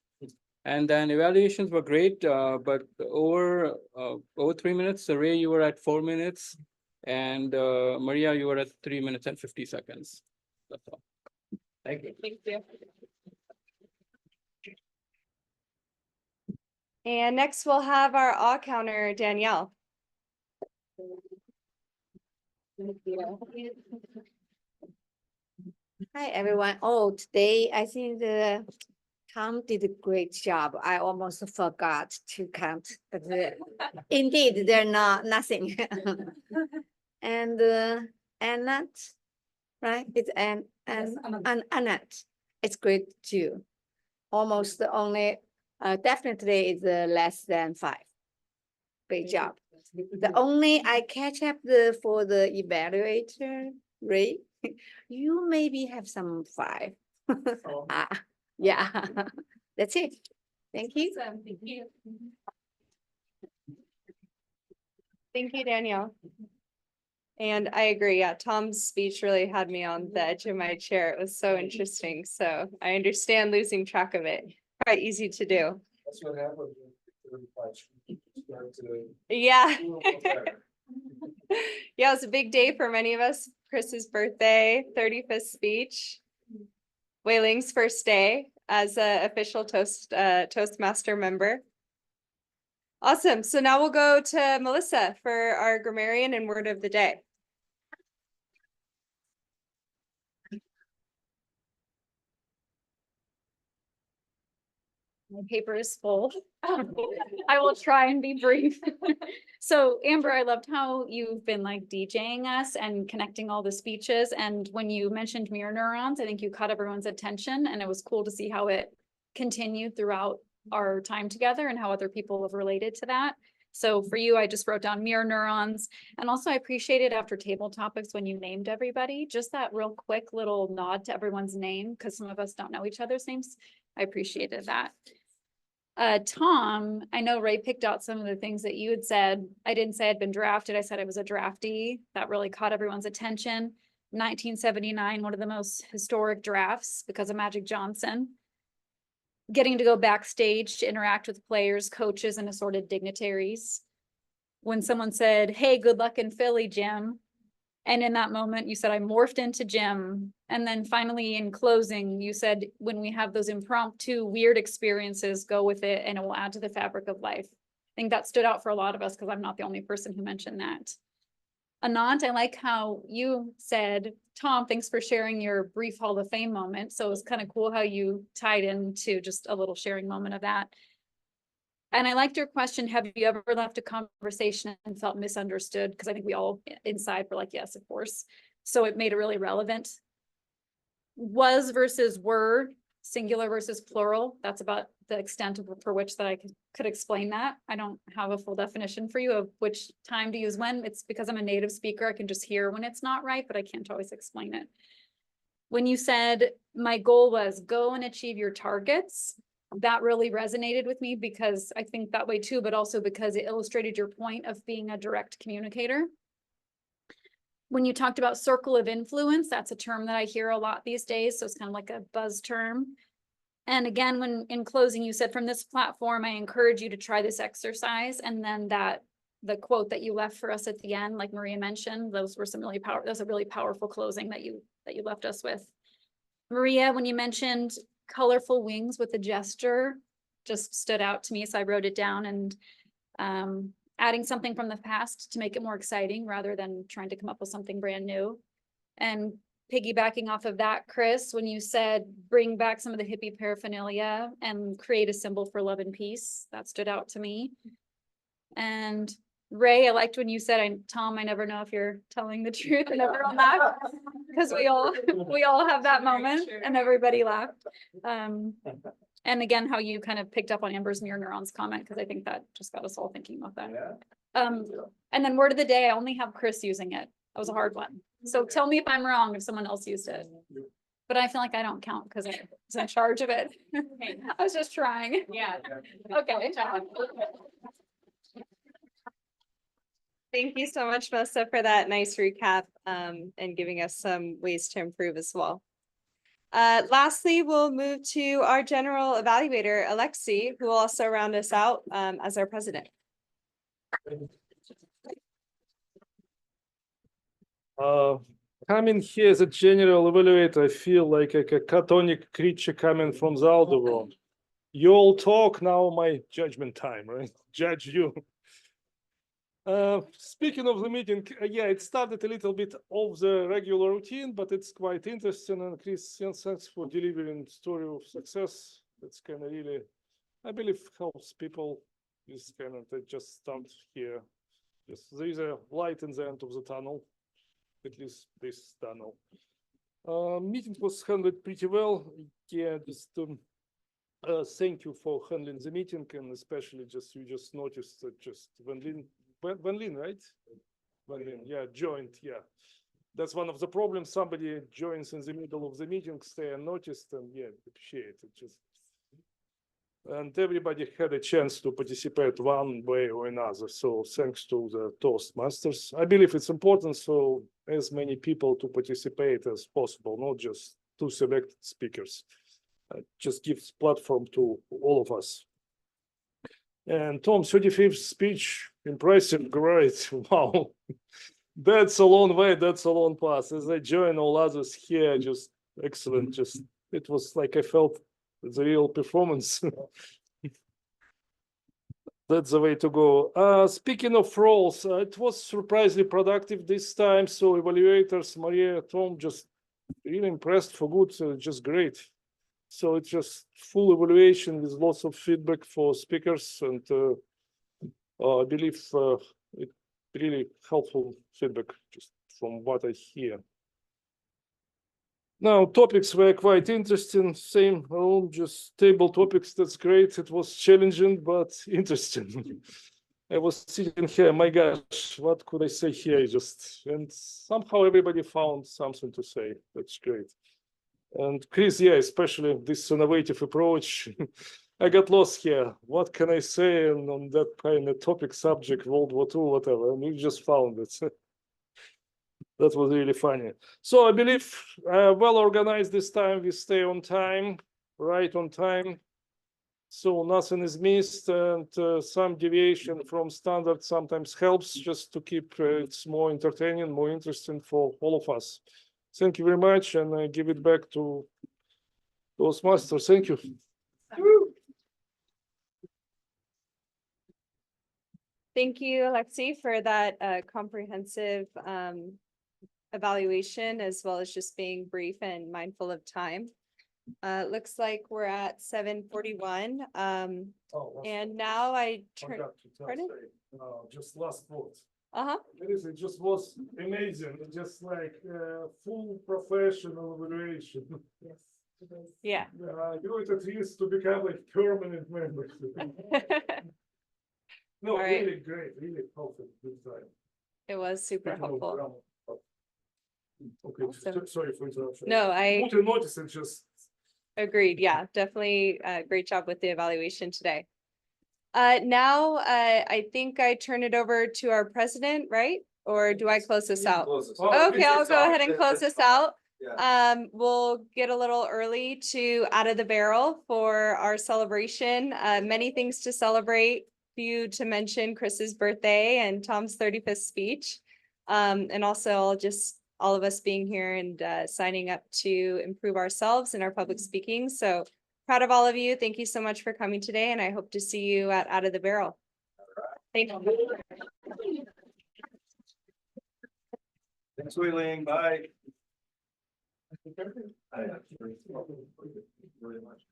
And then evaluations were great, but over 3 minutes. Ray, you were at 4 minutes, and Maria, you were at 3 minutes and 50 seconds. That's all. Thank you. Thank you. And next we'll have our awe counter, Danielle. Hi, everyone. Oh, today I think the Tom did a great job. I almost forgot to count, but indeed, they're nothing. And Annette, right? It's Annette. It's great too. Almost only, definitely is less than 5. Great job. The only I catch up for the evaluator rate, you maybe have some 5. Yeah, that's it. Thank you. Thank you, Danielle. And I agree, yeah, Tom's speech really had me on the edge of my chair. It was so interesting. So I understand losing track of it. Quite easy to do. That's what happened. Yeah. Yeah, it was a big day for many of us. Chris's birthday, 35th speech. Weiling's first day as an official Toastmaster member. Awesome. So now we'll go to Melissa for our grammarian and word of the day. My paper is full. I will try and be brief. So Amber, I loved how you've been like DJing us and connecting all the speeches. And when you mentioned mirror neurons, I think you caught everyone's attention, and it was cool to see how it continued throughout our time together and how other people have related to that. So for you, I just wrote down mirror neurons. And also I appreciated after table topics when you named everybody, just that real quick little nod to everyone's name, because some of us don't know each other's names. I appreciated that. Tom, I know Ray picked out some of the things that you had said. I didn't say I'd been drafted. I said I was a draftee. That really caught everyone's attention. 1979, one of the most historic drafts because of Magic Johnson. Getting to go backstage to interact with players, coaches, and assorted dignitaries. When someone said, "Hey, good luck in Philly, Jim." And in that moment, you said, "I morphed into Jim." And then finally, in closing, you said, "When we have those impromptu, weird experiences, go with it, and it will add to the fabric of life." I think that stood out for a lot of us because I'm not the only person who mentioned that. Anant, I like how you said, "Tom, thanks for sharing your brief Hall of Fame moment." So it was kind of cool how you tied into just a little sharing moment of that. And I liked your question, have you ever left a conversation and felt misunderstood? Because I think we all inside were like, yes, of course. So it made it really relevant. Was versus were, singular versus plural. That's about the extent for which that I could explain that. I don't have a full definition for you of which time to use when. It's because I'm a native speaker. I can just hear when it's not right, but I can't always explain it. When you said my goal was go and achieve your targets, that really resonated with me because I think that way too, but also because it illustrated your point of being a direct communicator. When you talked about circle of influence, that's a term that I hear a lot these days. So it's kind of like a buzz term. And again, when in closing, you said, "From this platform, I encourage you to try this exercise." And then the quote that you left for us at the end, like Maria mentioned, those were some really powerful, that was a really powerful closing that you left us with. Maria, when you mentioned colorful wings with a gesture, just stood out to me. So I wrote it down, and adding something from the past to make it more exciting rather than trying to come up with something brand new. And piggybacking off of that, Chris, when you said bring back some of the hippie paraphernalia and create a symbol for love and peace, that stood out to me. And Ray, I liked when you said, "Tom, I never know if you're telling the truth," and never on that, because we all have that moment and everybody laughed. And again, how you kind of picked up on Amber's mirror neurons comment, because I think that just got us all thinking about that. And then word of the day, I only have Chris using it. That was a hard one. So tell me if I'm wrong, if someone else used it. But I feel like I don't count because I was in charge of it. I was just trying. Yeah. Okay. Thank you so much, Melissa, for that nice recap and giving us some ways to improve as well. Lastly, we'll move to our general evaluator, Alexi, who will also round us out as our president. Coming here as a general evaluator, I feel like a catonic creature coming from the outer world. You all talk, now my judgment time, right? Judge you. Speaking of the meeting, yeah, it started a little bit off the regular routine, but it's quite interesting. And Chris, thanks for delivering story of success. That's kind of really, I believe, helps people. This kind of they just start here. Yes, there is a light in the end of the tunnel, at least this tunnel. Meeting was handled pretty well. Yeah, just thank you for handling the meeting, and especially you just noticed that just Van Lin, right? Van Lin, yeah, joined, yeah. That's one of the problems. Somebody joins in the middle of the meeting, stay unnoticed, and yeah, appreciate it. Just and everybody had a chance to participate one way or another. So thanks to the Toastmasters. I believe it's important so as many people to participate as possible, not just two selected speakers. Just gives platform to all of us. And Tom's 35th speech, impressive, great, wow. That's a long way, that's a long path. As I join all others here, just excellent. Just it was like I felt the real performance. That's the way to go. Speaking of roles, it was surprisingly productive this time. So evaluators, Maria, Tom, just really impressed for good, just great. So it's just full evaluation with lots of feedback for speakers, and I believe it really helpful feedback just from what I hear. Now, topics were quite interesting. Same, just table topics. That's great. It was challenging, but interesting. I was sitting here, my gosh, what could I say here? And somehow everybody found something to say. That's great. And Chris, yeah, especially this innovative approach. I got lost here. What can I say on that kind of topic, subject, World War II, whatever, and you just found it. That was really funny. So I believe well organized this time. We stay on time, right on time. So nothing is missed, and some deviation from standard sometimes helps just to keep it more entertaining, more interesting for all of us. Thank you very much, and I give it back to Toastmasters. Thank you. Thank you, Alexi, for that comprehensive evaluation, as well as just being brief and mindful of time. Looks like we're at 7:41. And now I turn. Pardon? Just last word. Uh-huh. It just was amazing. Just like full professional evaluation. Yes. Yeah. You know, it used to become like permanent membership. No, All right. really great, really helpful. Good time. It was super Speaking of helpful. grammar. Okay, Awesome. sorry for interruption. No, I What you notice is just agreed. Yeah, definitely. Great job with the evaluation today. Now, I think I turn it over to our president, right? Or do I close this out? Okay, I'll go ahead and close this out. We'll get a little early to out of the barrel for our celebration. Many things to celebrate. Few to mention Chris's birthday and Tom's 35th speech. And also just all of us being here and signing up to improve ourselves in our public speaking. So proud of all of you. Thank you so much for coming today, and I hope to see you at Out of the Barrel. Thank you. Thanks, Wei Ling. Bye. Very much.